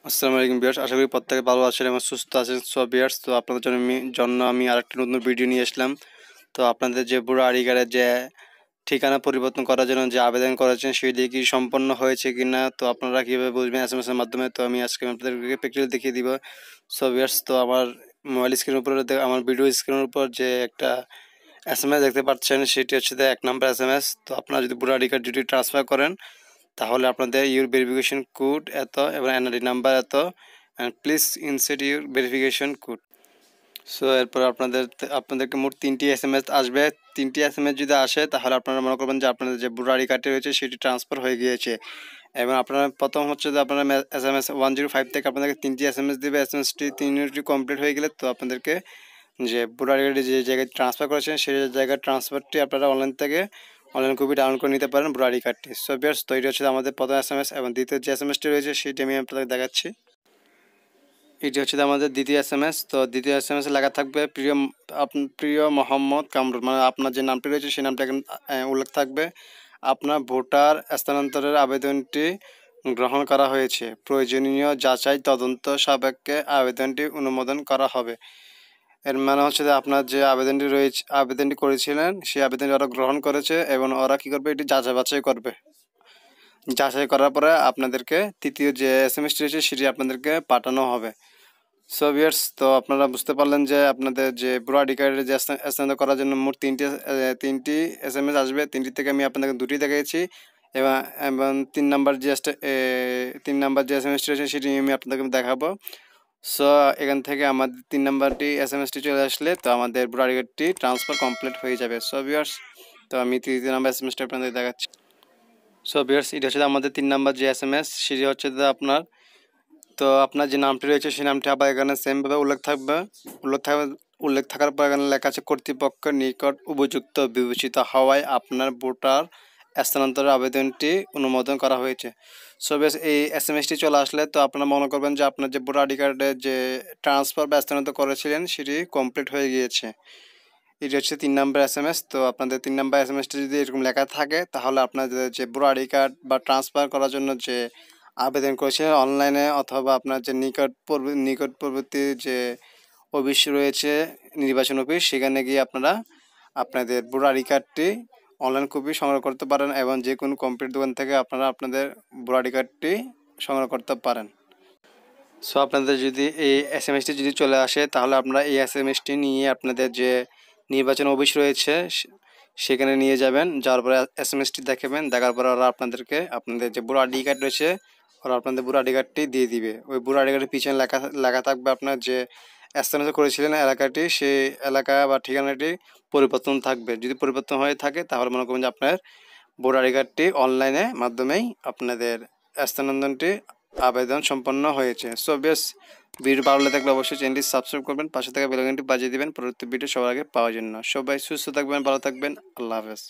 আসসালামু আলাইকুম ভিউয়ার্স, আশা করি প্রত্যেকে ভালো আছেন এবং সুস্থ আছেন। সো ভিউয়ার্স, তো আপনাদের জন্য আমি আরেকটি নতুন ভিডিও নিয়ে আসলাম। তো আপনাদের যে বুড়ো আইডি কার্ডের যে ঠিকানা পরিবর্তন করার জন্য যে আবেদন করেছেন সেটি কি সম্পন্ন হয়েছে কিনা, তো আপনারা কীভাবে বুঝবেন SMS এর মাধ্যমে, তো আমি আজকে আপনাদেরকে প্র্যাকটিক্যালি দেখিয়ে দিব। সো ভিউয়ার্স, তো আমার মোবাইল স্ক্রিনের উপরে আমার ভিডিও স্ক্রিনের উপর যে একটা SMS দেখতে পাচ্ছেন সেটি হচ্ছে 1 নম্বর SMS। তো আপনারা যদি বুড়ো আইডি কার্ড যদি ট্রান্সফার করেন তাহলে আপনাদের ইউর ভেরিফিকেশন কোড এত এবং এনআইডি নাম্বার এত, and please insert your verification code. So এরপর আপনাদেরকে মোট 3টি SMS আসবে। 3টি SMS যদি আসে তাহলে আপনারা মনে করবেন যে আপনাদের যে বুড়ো আইডি কার্ডটি রয়েছে সেটি ট্রান্সফার হয়ে গিয়েছে। এবং আপনারা প্রথম হচ্ছে যে আপনারা SMS 105 থেকে আপনাদেরকে 3টি SMS দেবে। SMSটি 3 ইউনিটটি কমপ্লিট হয়ে গেলে তো আপনাদেরকে যে বুড়ো আইডি কার্ডে যে জায়গায় ট্রান্সফার করেছেন সেই জায়গার ট্রান্সফারটি আপনারা অনলাইন কপি ডাউনলোড করে নিতে পারেন বুড়ো আইডি কার্ডটি। সো ভিউয়ার্স, তো এটা হচ্ছে আমাদের প্রথম SMS এবং দ্বিতীয় যে SMSটি রয়েছে সেটি আমি আপনাদের দেখাচ্ছি। এটি হচ্ছে আমাদের দ্বিতীয় SMS। তো দ্বিতীয় SMS লেখা থাকবে প্রিয় মোহাম্মদ কামরুল, মানে আপনার যে নামটি রয়েছে সেই নামটা উল্লেখ থাকবে। আপনার ভোটার স্থানান্তরের আবেদনটি গ্রহণ করা হয়েছে, প্রয়োজনীয় যাচাই তদন্ত সাপেক্ষে আবেদনটি অনুমোদন করা হবে। এর মানে হচ্ছে যে আপনার যে আবেদনটি করেছিলেন সেই আবেদনটি ওরা গ্রহণ করেছে এবং ওরা কী করবে, এটি যাচাই বাছাই করবে। যাচাই করার পরে আপনাদেরকে তৃতীয় যে SMSটি রয়েছে সেটি আপনাদেরকে পাঠানো হবে। সো ভিউয়ার্স, তো আপনারা বুঝতে পারলেন যে আপনাদের যে বুড়ো আইডি কার্ডের যে স্থানান্তর করার জন্য মোট 3টি SMS আসবে। 3টি থেকে আমি আপনাদেরকে 2টি দেখিয়েছি এবং 3 নাম্বার যে SMSটি রয়েছে সেটি আমি আপনাদেরকে দেখাবো। সো এখান থেকে আমাদের 3 নাম্বারটি SMSটি চলে আসলে তো আমাদের বুড়ো আইডি কার্ডটি ট্রান্সফার কমপ্লিট হয়ে যাবে। সো ভিউয়ার্স, তো আমি 3 নাম্বার SMSটি আপনাদের দেখাচ্ছি। সো ভিউয়ার্স, এটা হচ্ছে আমাদের 3 নাম্বার যে SMS সেটি হচ্ছে যে আপনার যে নামটি রয়েছে সেই নামটি আবার এখানে সেমভাবে উল্লেখ থাকার পর এখানে লেখা আছে কর্তৃপক্ষের নিকট উপযুক্ত বিবেচিত হওয়ায় আপনার ভোটার স্থানান্তরের আবেদনটি অনুমোদন করা হয়েছে। সো বেশ, এই SMSটি চলে আসলে তো আপনারা মনে করবেন যে আপনার যে ভোটার আইডি কার্ডে যে ট্রান্সফার বা স্থানান্তর করেছিলেন সেটি কমপ্লিট হয়ে গিয়েছে। এটি হচ্ছে 3 নাম্বার SMS। তো আপনাদের 3 নাম্বার SMSটি যদি এরকম লেখা থাকে তাহলে আপনাদের যে ভোটার আইডি কার্ড বা ট্রান্সফার করার জন্য যে আবেদন করেছিলেন অনলাইনে অথবা আপনার যে নিকটবর্তী যে অফিস রয়েছে নির্বাচন অফিস, সেখানে গিয়ে আপনারা আপনাদের ভোটার আইডি কার্ডটি অনলাইন কপি সংগ্রহ করতে পারেন এবং যে কোনো কম্পিউটার দোকান থেকে আপনারা আপনাদের ভোটার আইডি কার্ডটি সংগ্রহ করতে পারেন। সো আপনাদের যদি এই SMSটি যদি চলে আসে তাহলে আপনারা এই SMSটি নিয়ে আপনাদের যে নির্বাচন অফিস রয়েছে সেখানে নিয়ে যাবেন। যাওয়ার পরে SMSটি দেখাবেন, দেখার পরে ওরা আপনাদের যে বুড়ো আইডি কার্ড রয়েছে ওরা আপনাদের বুড়ো আইডি কার্ডটি দিয়ে দিবে। ওই বুড়ো আইডি কার্ডের পিছনে লেখা থাকবে আপনার যে স্থানান্তর করেছিলেন এলাকাটি, সেই এলাকা বা ঠিকানাটি পরিবর্তন থাকবে। যদি পরিবর্তন হয়ে থাকে তাহলে মনে করবেন যে আপনার ভোটার আইডি কার্ডটি অনলাইনে মাধ্যমেই আপনাদের স্থানান্তরটি আবেদন সম্পন্ন হয়েছে। সো বেশ, ভিডিও ভালো লাগলে অবশ্যই চ্যানেলটি সাবস্ক্রাইব করবেন, পাশে থাকা বেল আইকনটি বাজিয়ে দিবেন পরবর্তী ভিডিও সবার আগে পাওয়ার জন্য। সবাই সুস্থ থাকবেন, ভালো থাকবেন, আল্লাহ হাফেজ।